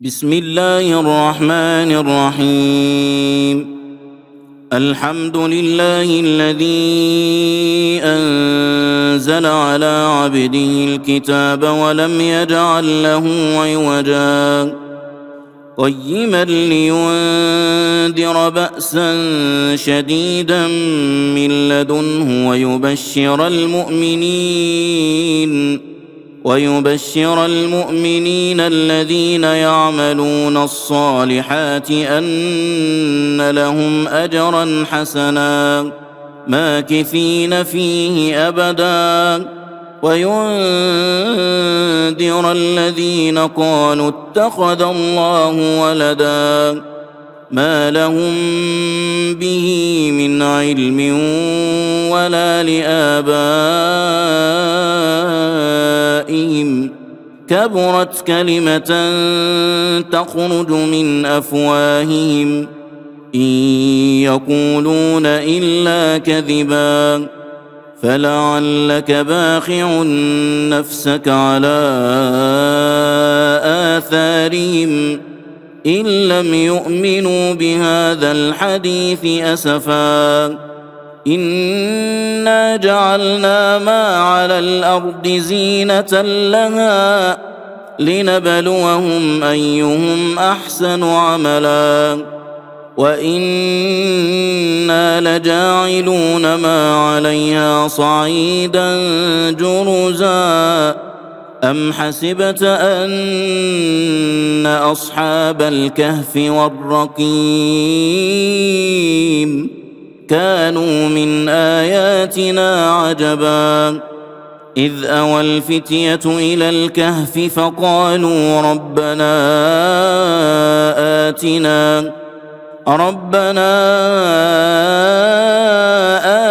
بسم الله الرحمن الرحيم. الحمد لله الذي أنزل على عبده الكتاب ولم يجعل له عوجا قيما لينذر بأسا شديدا من لدنه ويبشر المؤمنين الذين يعملون الصالحات أن لهم أجرا حسنا ماكثين فيه أبدا وينذر الذين قالوا اتخذ الله ولدا ما لهم به من علم ولا لآبائهم كبرت كلمة تخرج من أفواههم إن يقولون إلا كذبا فلعلك باخع نفسك على آثارهم إن لم يؤمنوا بهذا الحديث أسفا إنا جعلنا ما على الأرض زينة لها لنبلوهم أيهم أحسن عملا وإنا لجاعلون ما عليها صعيدا جرزا أم حسبت أن أصحاب الكهف والرقيم كانوا من آياتنا عجبا إذ أوى الفتية إلى الكهف فقالوا ربنا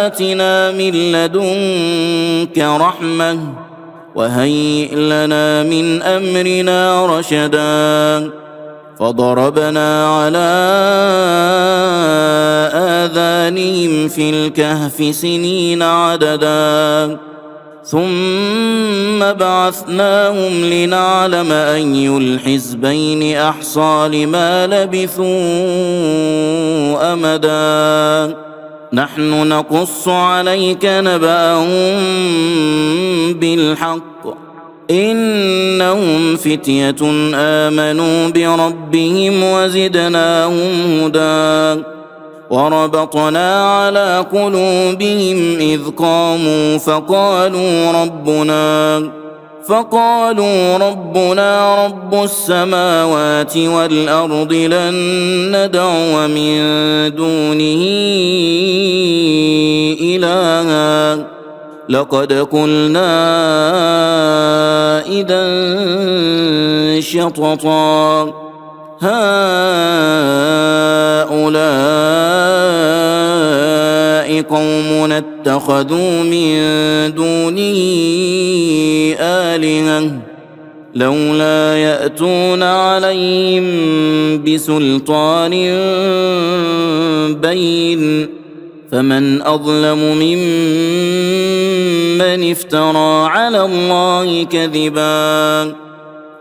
آتنا من لدنك رحمة وهيئ لنا من أمرنا رشدا فضربنا على آذانهم في الكهف سنين عددا ثم بعثناهم لنعلم أي الحزبين أحصى لما لبثوا أمدا نحن نقص عليك نبأهم بالحق إنهم فتية آمنوا بربهم وزدناهم هدى وربطنا على قلوبهم إذ قاموا فقالوا ربنا رب السماوات والأرض لن ندعو من دونه إلها لقد قلنا إذا شططا هؤلاء قومنا اتخذوا من دونه آلهة لولا يأتون عليهم بسلطان بين فمن أظلم ممن افترى على الله كذبا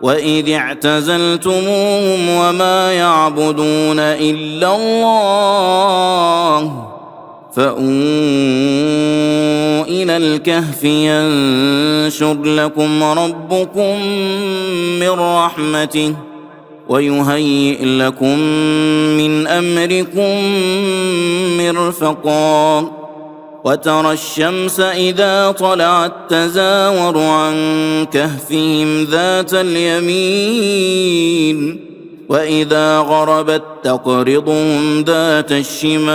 وإذ اعتزلتموهم وما يعبدون إلا الله فأووا إلى الكهف ينشر لكم ربكم من رحمته ويهيئ لكم من أمركم مرفقا وترى الشمس إذا طلعت تزاور عن كهفهم ذات اليمين وإذا غربت تقرضهم ذات الشمال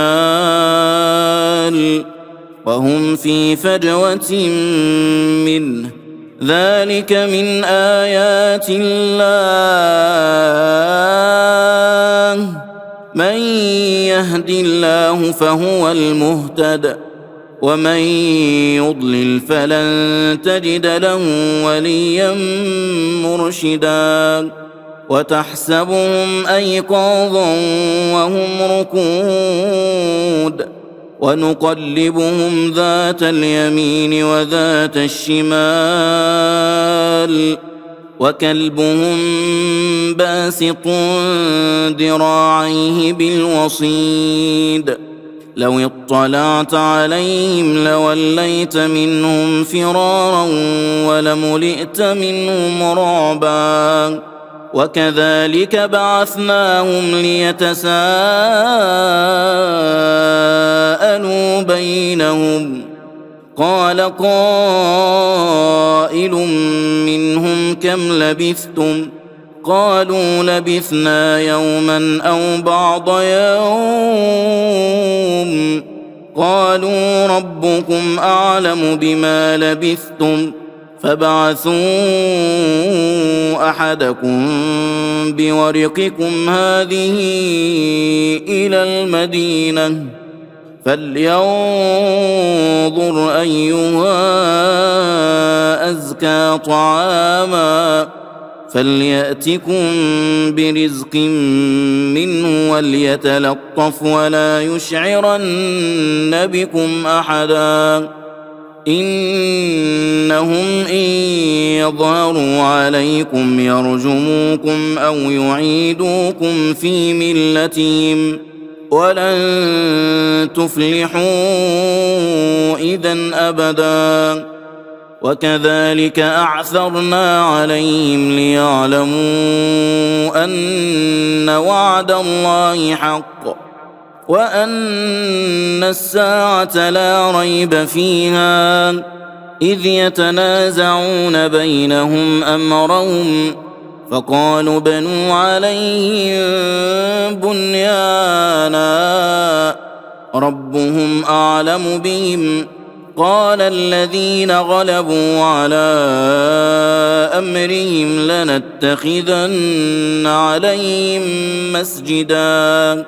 وهم في فجوة منه ذلك من آيات الله من يهد الله فهو المهتد ومن يضلل فلن تجد له وليا مرشدا وتحسبهم أيقاظا وهم ركود ونقلبهم ذات اليمين وذات الشمال وكلبهم باسط ذراعيه بالوصيد لو اطلعت عليهم لوليت منهم فرارا ولملئت منهم رعبا وكذلك بعثناهم ليتساءلوا بينهم قال قائل منهم كم لبثتم قالوا لبثنا يوما أو بعض يوم قالوا ربكم أعلم بما لبثتم فابعثوا أحدكم بورقكم هذه إلى المدينة فلينظر أيها أزكى طعاما فليأتكم برزق منه وليتلطف ولا يشعرن بكم أحدا إنهم إن يظهروا عليكم يرجموكم أو يعيدوكم في ملتهم ولن تفلحوا إذا أبدا وكذلك أعثرنا عليهم ليعلموا أن وعد الله حق وأن الساعة لا ريب فيها إذ يتنازعون بينهم أمرهم فقالوا بنوا عليهم بنيانا ربهم أعلم بهم قال الذين غلبوا على أمرهم لنتخذن عليهم مسجدا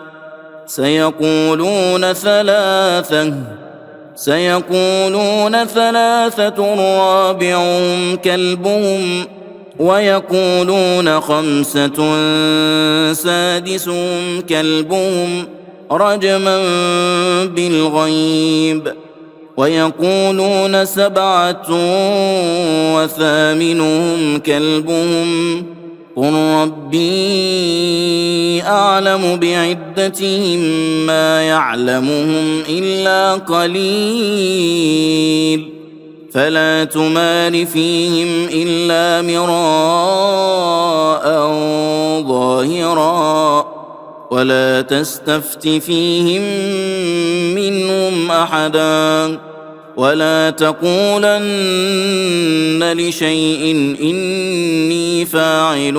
سيقولون ثلاثة رابعهم كلبهم ويقولون خمسة سادسهم كلبهم رجما بالغيب ويقولون سبعة وثامنهم كلبهم قل ربي أعلم بعدتهم ما يعلمهم إلا قليل فلا تمار فيهم إلا مراء ظاهرا ولا تستفت فيهم منهم أحدا ولا تقولن لشيء إني فاعل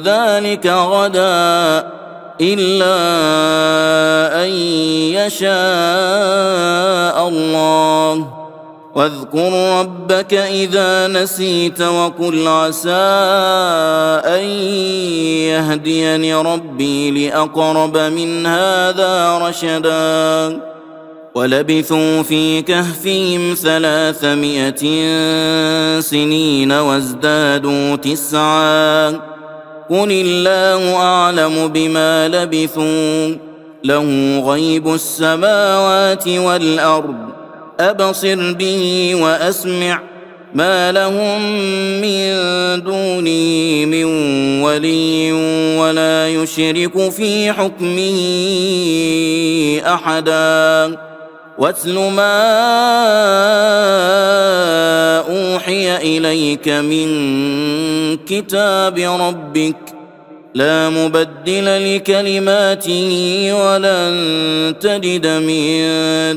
ذلك غدا إلا أن يشاء الله واذكر ربك إذا نسيت وقل عسى أن يهديني ربي لأقرب من هذا رشدا ولبثوا في كهفهم 300 سنين وازدادوا 9 قل الله أعلم بما لبثوا له غيب السماوات والأرض أبصر به وأسمع ما لهم من دونه من ولي ولا يشرك في حكمه أحدا واتل ما أوحي إليك من كتاب ربك لا مبدل لكلماته ولن تجد من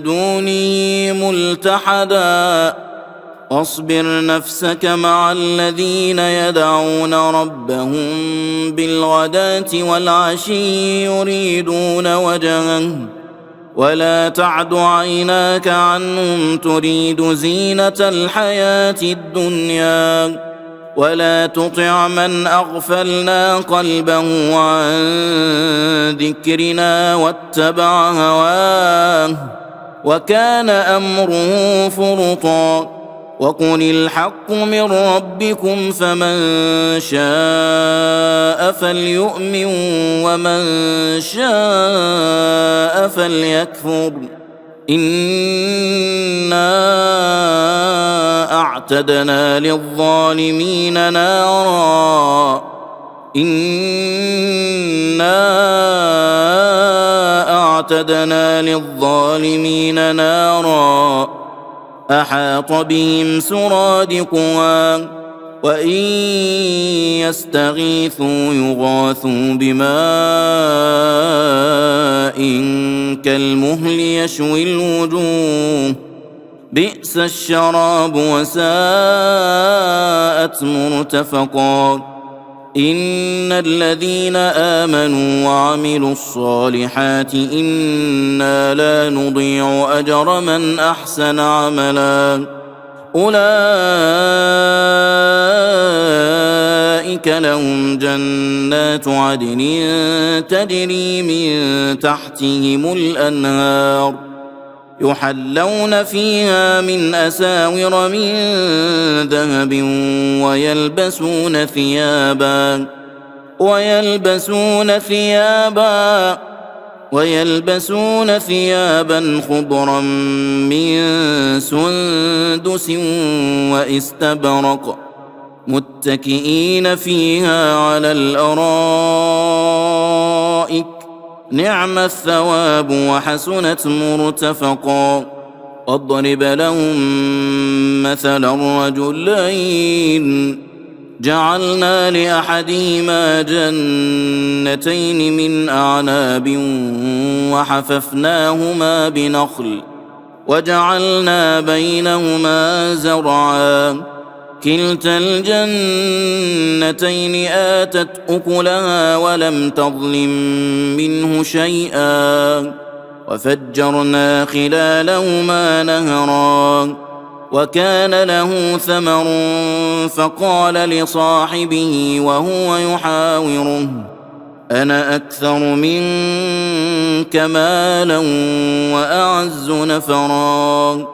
دونه ملتحدا واصبر نفسك مع الذين يدعون ربهم بالغداة والعشي يريدون وجهه ولا تعد عيناك عنهم تريد زينة الحياة الدنيا ولا تطع من أغفلنا قلبه عن ذكرنا واتبع هواه وكان أمره فرطا وقل الحق من ربكم فمن شاء فليؤمن ومن شاء فليكفر إنا أعتدنا للظالمين نارا إنا أعتدنا للظالمين نارا أحاط بهم سرادقها وإن يستغيثوا يغاثوا بماء كالمهل يشوي الوجوه بئس الشراب وساءت مرتفقا إن الذين آمنوا وعملوا الصالحات إنا لا نضيع أجر من أحسن عملا أولئك لهم جنات عدن تجري من تحتهم الأنهار يحلون فيها من أساور من ذهب ويلبسون ثيابا خضرا من سندس واستبرق متكئين فيها على الأرائك نعم الثواب وحسنت مرتفقا واضرب لهم مثلا رجلين جعلنا لأحدهما جنتين من أعناب وحففناهما بنخل وجعلنا بينهما زرعا كلتا الجنتين آتت أكلها ولم تظلم منه شيئا وفجرنا خلالهما نهرا وكان له ثمر فقال لصاحبه وهو يحاوره أنا أكثر منك مالا وأعز نفرا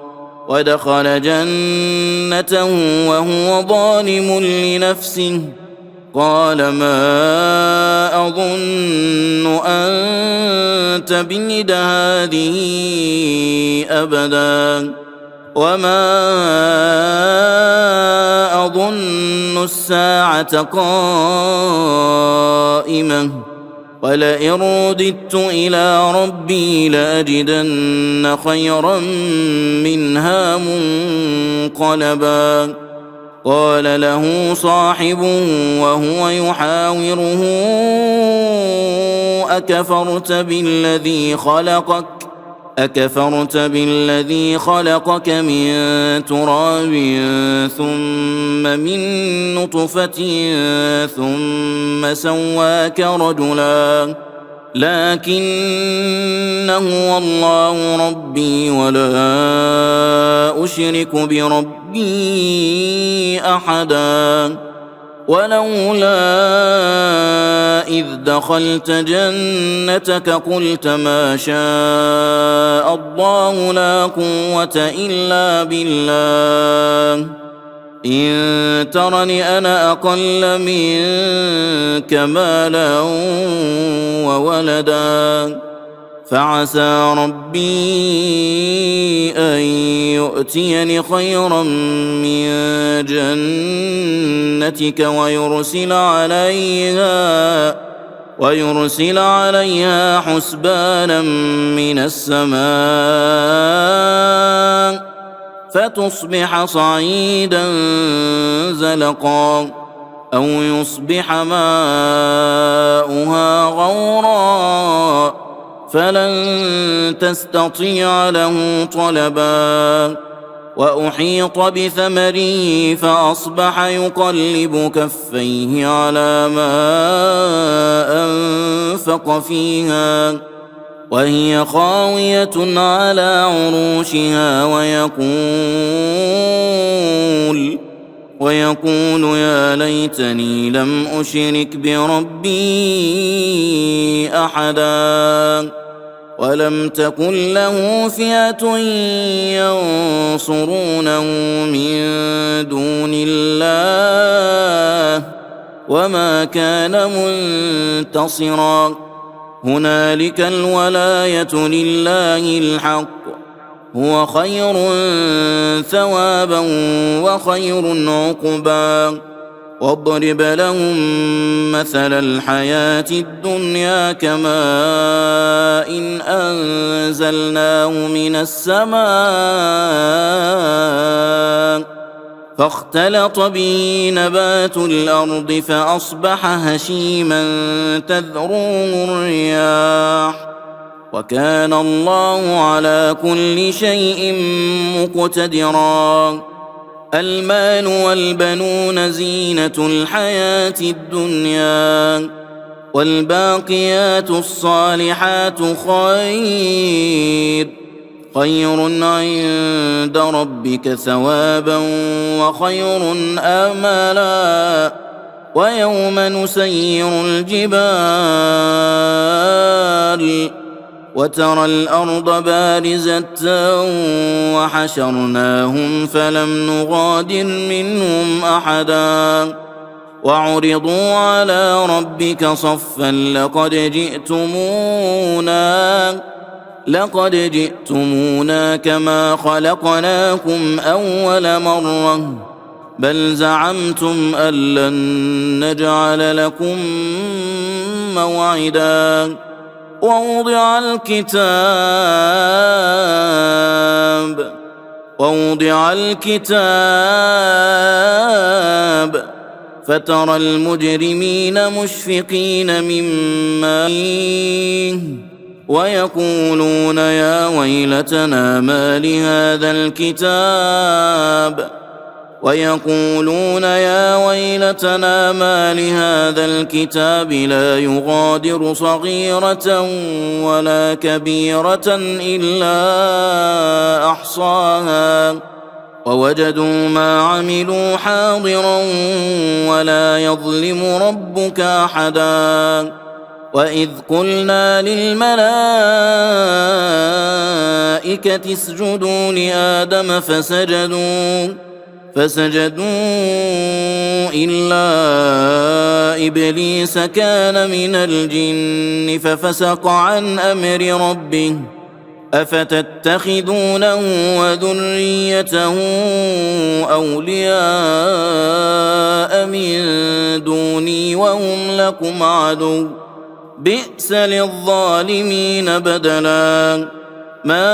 ودخل جنته وهو ظالم لنفسه قال ما أظن أن تبيد هذه أبدا وما أظن الساعة قائمة ولئن رددت إلى ربي لأجدن خيرا منها منقلبا قال له صاحبه وهو يحاوره أكفرت بالذي خلقك من تراب ثم من نطفة ثم سواك رجلا لكن هو الله ربي ولا أشرك بربي أحدا ولولا إذ دخلت جنتك قلت ما شاء الله لا قوة إلا بالله إن ترني أنا أقل منك مالا وولدا فعسى ربي أن يؤتيني خيرا من جنتك ويرسل عليها حسبانا من السماء فتصبح صعيدا زلقا أو يصبح ماؤها غورا فلن تستطيع له طلبا وأحيط بثمره فأصبح يقلب كفيه على ما أنفق فيها وهي خاوية على عروشها ويقول يا ليتني لم أشرك بربي أحدا ولم تكن له فئة ينصرونه من دون الله وما كان منتصرا هنالك الولاية لله الحق هو خير ثوابا وخير عقبا واضرب لهم مثل الحياة الدنيا كماء إن أنزلناه من السماء فاختلط به نبات الأرض فأصبح هشيما تذروه الرياح وكان الله على كل شيء مقتدرا. المال والبنون زينة الحياة الدنيا والباقيات الصالحات خير عند ربك ثوابا وخير آمالا. ويوم نسير الجبال وترى الأرض بارزة وحشرناهم فلم نغادر منهم أحدا وعرضوا على ربك صفا لقد جئتمونا كما خلقناكم أول مرة بل زعمتم أن لن نجعل لكم موعدا. ووضع الكتاب فترى المجرمين مشفقين مما فيه ويقولون يا ويلتنا ما لهذا الكتاب لا يغادر صغيرة ولا كبيرة إلا أحصاها ووجدوا ما عملوا حاضرا ولا يظلم ربك أحدا. وإذ قلنا للملائكة اسجدوا لآدم فسجدوا إلا إبليس كان من الجن ففسق عن أمر ربه أفتتخذونه وذريته أولياء من دوني وهم لكم عدو بئس للظالمين بدلا. ما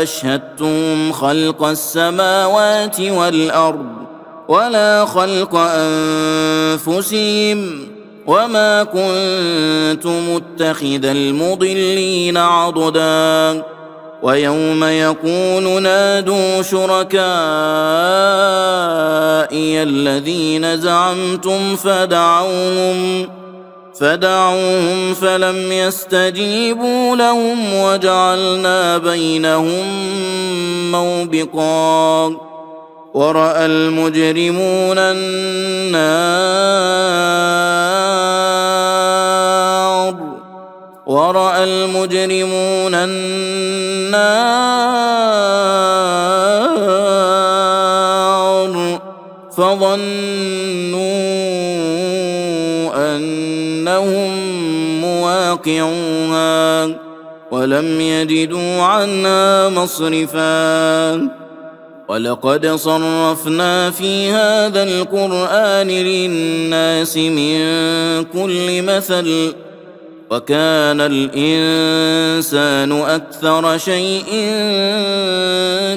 أشهدتم خلق السماوات والأرض ولا خلق أنفسهم وما كنت متخذ المضلين عضدا. ويوم يقول نادوا شركائي الذين زعمتم فدعوهم فلم يستجيبوا لهم وجعلنا بينهم موبقا. ورأى المجرمون النار فظنوا أنهم مواقعوها ولم يجدوا عنها مصرفا. ولقد صرفنا في هذا القرآن للناس من كل مثل وكان الإنسان أكثر شيء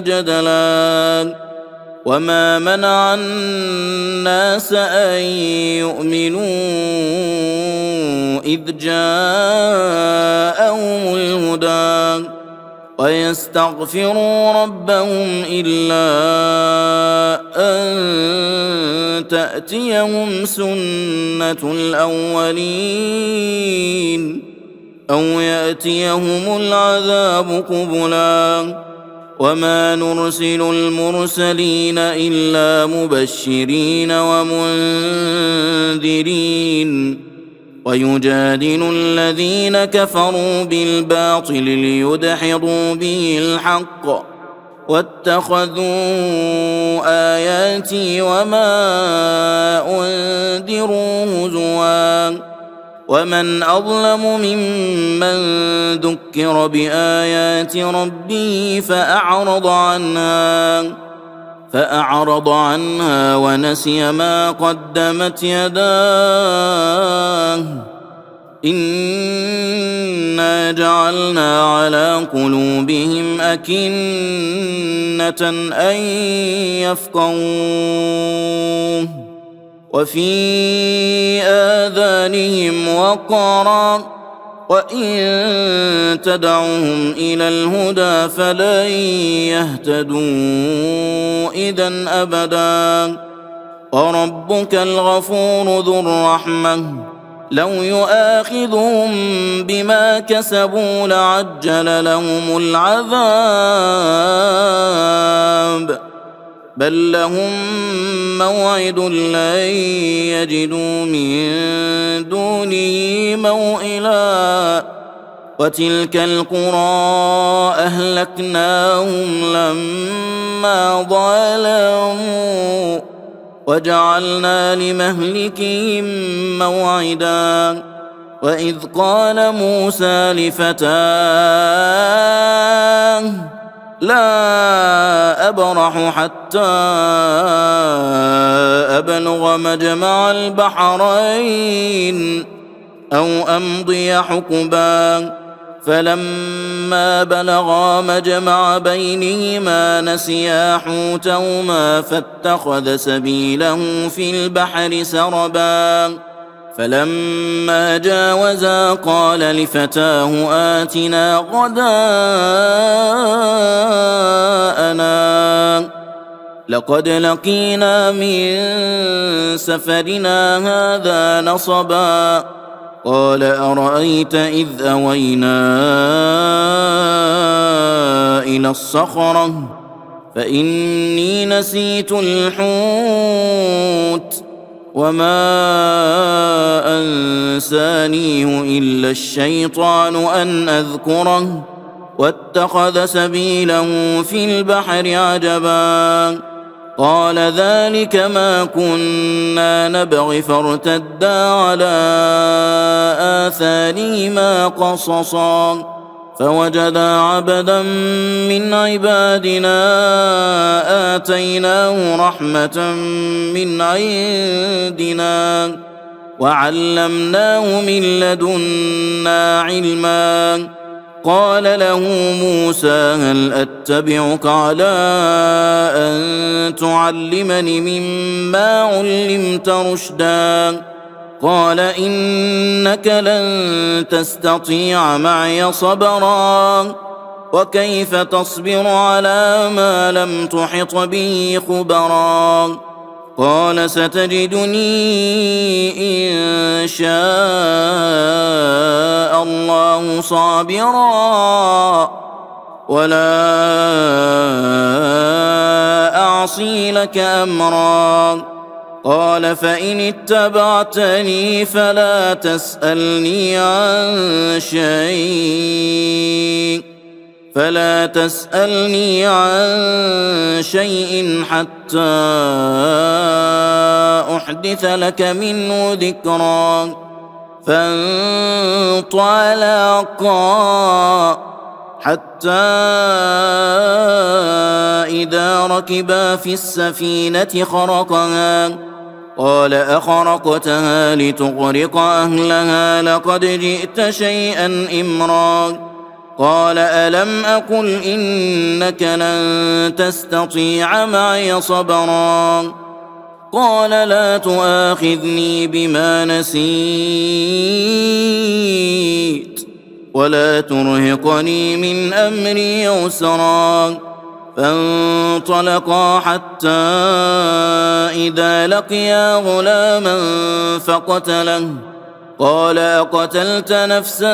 جدلا. وما منع الناس أن يؤمنوا إذ جاءهم الهدى ويستغفروا ربهم إلا أن تأتيهم سنة الأولين أو يأتيهم العذاب قبلا. وما نرسل المرسلين إلا مبشرين ومنذرين ويجادل الذين كفروا بالباطل ليدحضوا به الحق واتخذوا آياتي وما أنذروا هزوا. ومن أظلم ممن ذكر بآيات ربه فأعرض عنها فأعرض عنها ونسي ما قدمت يداه إنا جعلنا على قلوبهم أكنة أن يفقهوه وفي آذانهم وقرا وإن تدعوهم إلى الهدى فلن يهتدوا إذن أبدا وربك الغفور ذو الرحمة لو يؤاخذهم بما كسبوا لعجل لهم العذاب بل لهم موعد لن يجدوا من دونه موئلا وتلك القرى أهلكناهم لما ظلموا وجعلنا لمهلكهم موعدا وإذ قال موسى لفتاه لا أبرح حتى أبلغ مجمع البحرين أو أمضي حقبا فلما بلغا مجمع بينهما نسيا حوتهما فاتخذ سبيله في البحر سربا فلما جاوزا قال لفتاه آتنا غداءنا لقد لقينا من سفرنا هذا نصبا قال أرأيت إذ أوينا إلى الصخرة فإني نسيت الحوت وما أنسانيه إلا الشيطان أن أذكره واتخذ سبيله في البحر عجبا قال ذلك ما كنا نبغي فارتدا على آثارهما قصصا فوجدا عبدا من عبادنا آتيناه رحمة من عندنا وعلمناه من لدنا علما قال له موسى هل أتبعك على أن تعلمني مما علمت رشدا قال إنك لن تستطيع معي صبرا وكيف تصبر على ما لم تحط به خبرا قال ستجدني إن شاء الله صابرا ولا أعصي لك أمرا قال فإن اتبعتني فلا تسألني عن شيء حتى أحدث لك منه ذكرا فانطلقا حتى إذا ركبا في السفينة خرقها قال أخرقتها لتغرق أهلها لقد جئت شيئا إمرا قال ألم أقل إنك لن تستطيع معي صبرا قال لا تؤاخذني بما نسيت ولا ترهقني من أمري عسرا فانطلقا حتى إذا لقيا غلاما فقتله قال أقتلت نفسا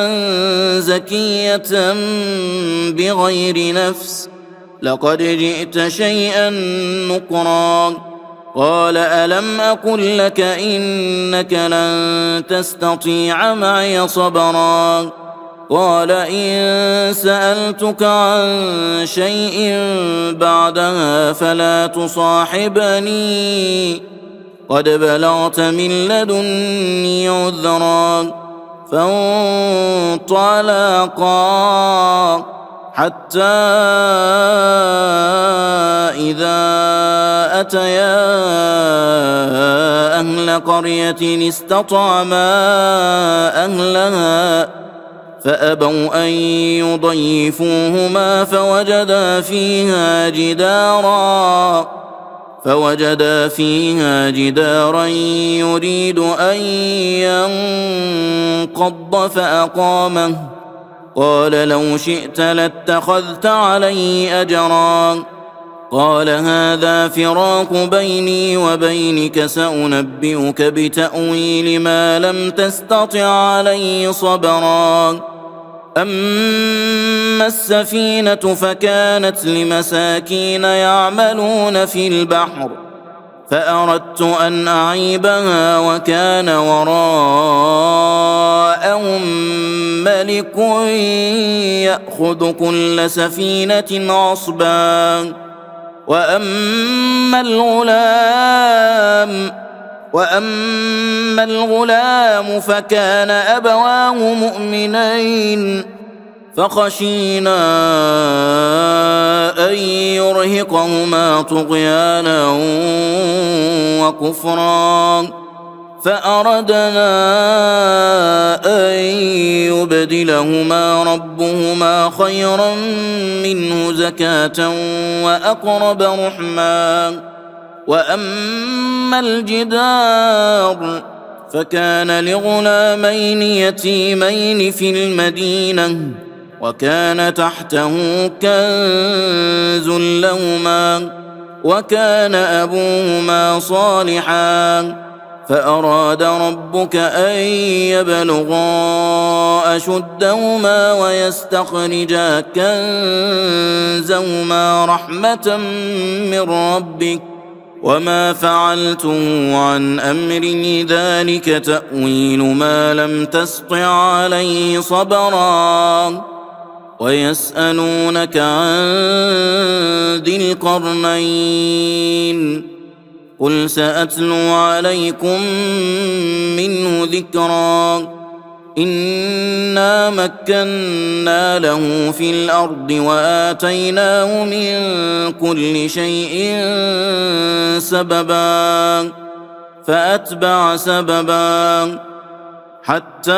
زكية بغير نفس لقد جئت شيئا نكرا قال ألم أقل لك إنك لن تستطيع معي صبرا قال إن سألتك عن شيء بعدها فلا تصاحبني قد بلغت من لدني عذرا فانطلقا حتى إذا أتيا أهل قرية استطعما أهلها فأبوا أن يضيفوهما فوجدا فيها جدارا يريد أن ينقض فأقامه قال لو شئت لاتخذت عليه أجرا قال هذا فراق بيني وبينك سأنبئك بتأويل ما لم تستطع عليه صبرا أما السفينة فكانت لمساكين يعملون في البحر فأردت أن أعيبها وكان وراءهم ملك يأخذ كل سفينة غصبا وأما الغلام فكان أبواه مؤمنين فخشينا أن يرهقهما طغيانا وكفرا فأردنا أن يبدلهما ربهما خيرا منه زكاة وأقرب رحما وأما الجدار فكان لغلامين يتيمين في المدينة وكان تحته كنز لهما وكان أبوهما صالحا فأراد ربك أن يبلغا أشدهما ويستخرجا كنزهما رحمة من ربك وما فعلته عن أمري ذلك تأويل ما لم تسطع عليه صبرا ويسألونك عن ذي القرنين قل سأتلو عليكم منه ذكرا إنا مكنا له في الأرض وآتيناه من كل شيء سببا فأتبع سببا حتى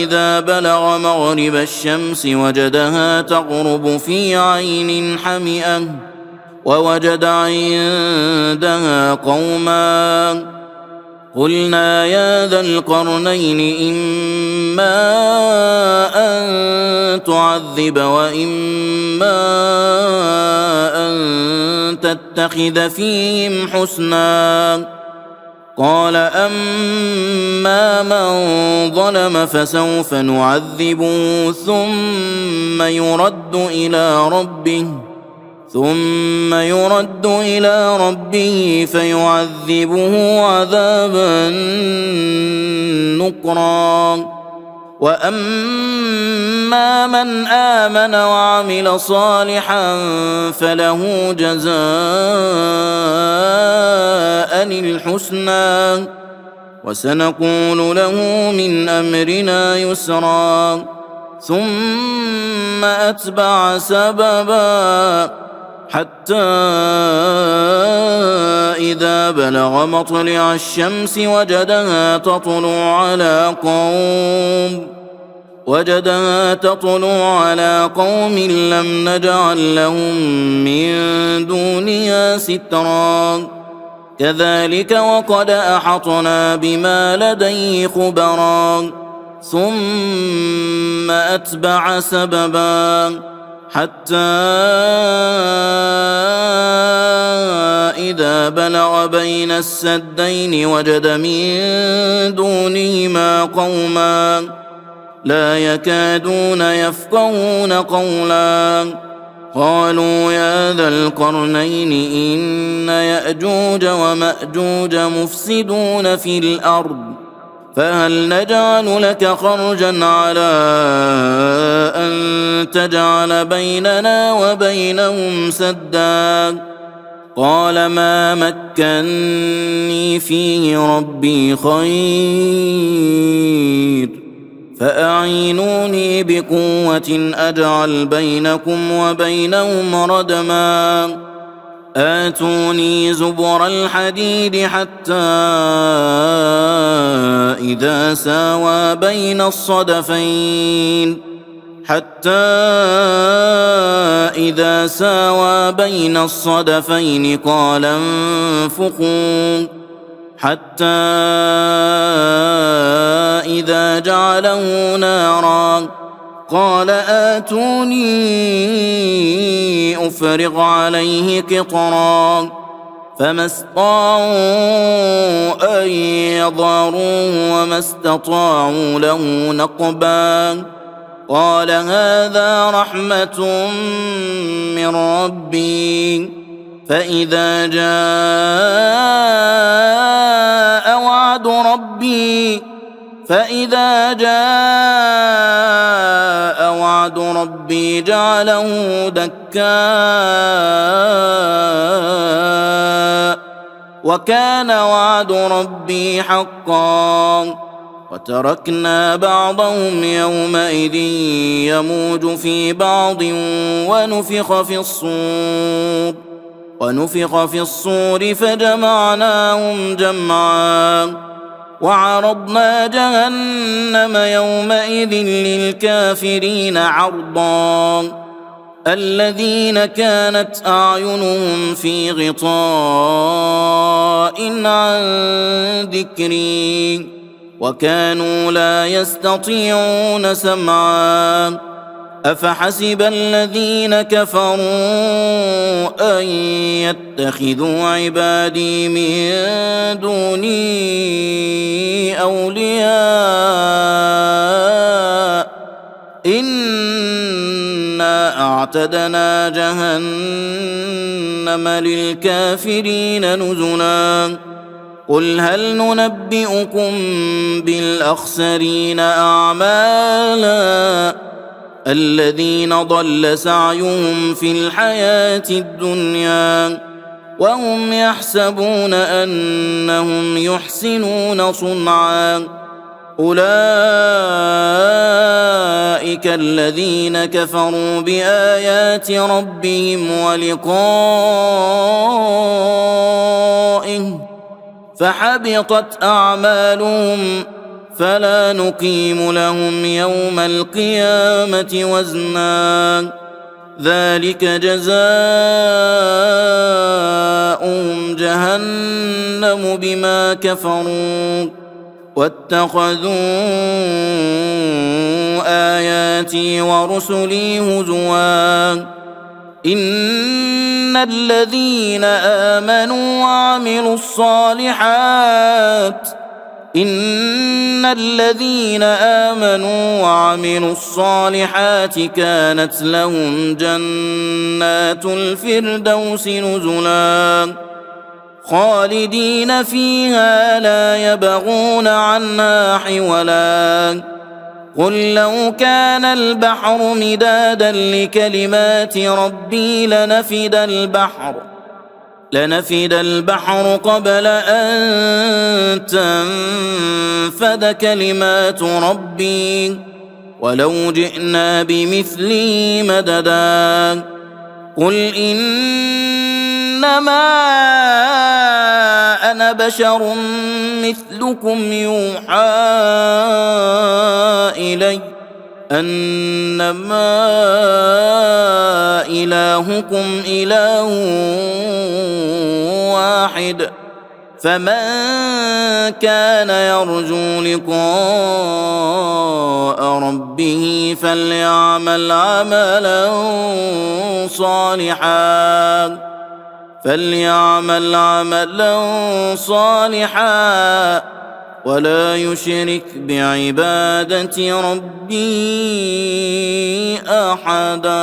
إذا بلغ مغرب الشمس وجدها تغرب في عين حمئة ووجد عندها قوما قلنا يا ذا القرنين إما أن تعذب وإما أن تتخذ فيهم حسنا قال أما من ظلم فسوف نعذبه ثم يرد إلى ربه فيعذبه عذابا نكرا وأما من آمن وعمل صالحا فله جزاء الحسنى وسنقول له من أمرنا يسرا ثم أتبع سببا حتى إذا بلغ مطلع الشمس وجدها تطلع على قوم لم نجعل لهم من دونها سترا كذلك وقد أحطنا بما لديه خبرا ثم أتبع سببا حتى إذا بلغ بين السدين وجد من دونهما قوما لا يكادون يفقهون قولا قالوا يا ذا القرنين إن يأجوج ومأجوج مفسدون في الأرض فهل نجعل لك خرجا على أن تجعل بيننا وبينهم سدا قال ما مكني فيه ربي خير فأعينوني بقوة أجعل بينكم وبينهم ردما آتوني زبر الحديد حتى إذا ساوى بين الصدفين قال انفخوا حتى إذا جعله نارا قال آتوني أفرغ عليه قطرا فما استطاعوا أن يظهروه وما استطاعوا له نقبا قال هذا رحمة من ربي فإذا جاء وعد ربي جعله دكاء وكان وعد ربي حقا وتركنا بعضهم يومئذ يموج في بعض ونفخ في الصور فجمعناهم جمعا وعرضنا جهنم يومئذ للكافرين عرضا الذين كانت أعينهم في غطاء عن ذكري وكانوا لا يستطيعون سمعا أفحسب الذين كفروا أن يتخذوا عبادي من دوني أولياء إنا أعتدنا جهنم للكافرين نزلا قل هل ننبئكم بالأخسرين أعمالا الذين ضل سعيهم في الحياة الدنيا وهم يحسبون أنهم يحسنون صنعا أولئك الذين كفروا بآيات ربهم ولقائه فحبطت أعمالهم فلا نقيم لهم يوم القيامة وزنا ذلك جزاؤهم جهنم بما كفروا واتخذوا آياتي ورسلي هزوا إن الذين آمنوا وعملوا الصالحات كانت لهم جنات الفردوس نزلا خالدين فيها لا يبغون عنها حولا قل لو كان البحر مدادا لكلمات ربي لنفد البحر قبل أن تنفد كلمات ربي ولو جئنا بمثله مددا قل إنما أنا بشر مثلكم يوحى إلي أنما إلهكم إله واحد فمن كان يرجو لقاء ربه فليعمل عملا صالحا ولا يشرك بعبادة ربي أحدا.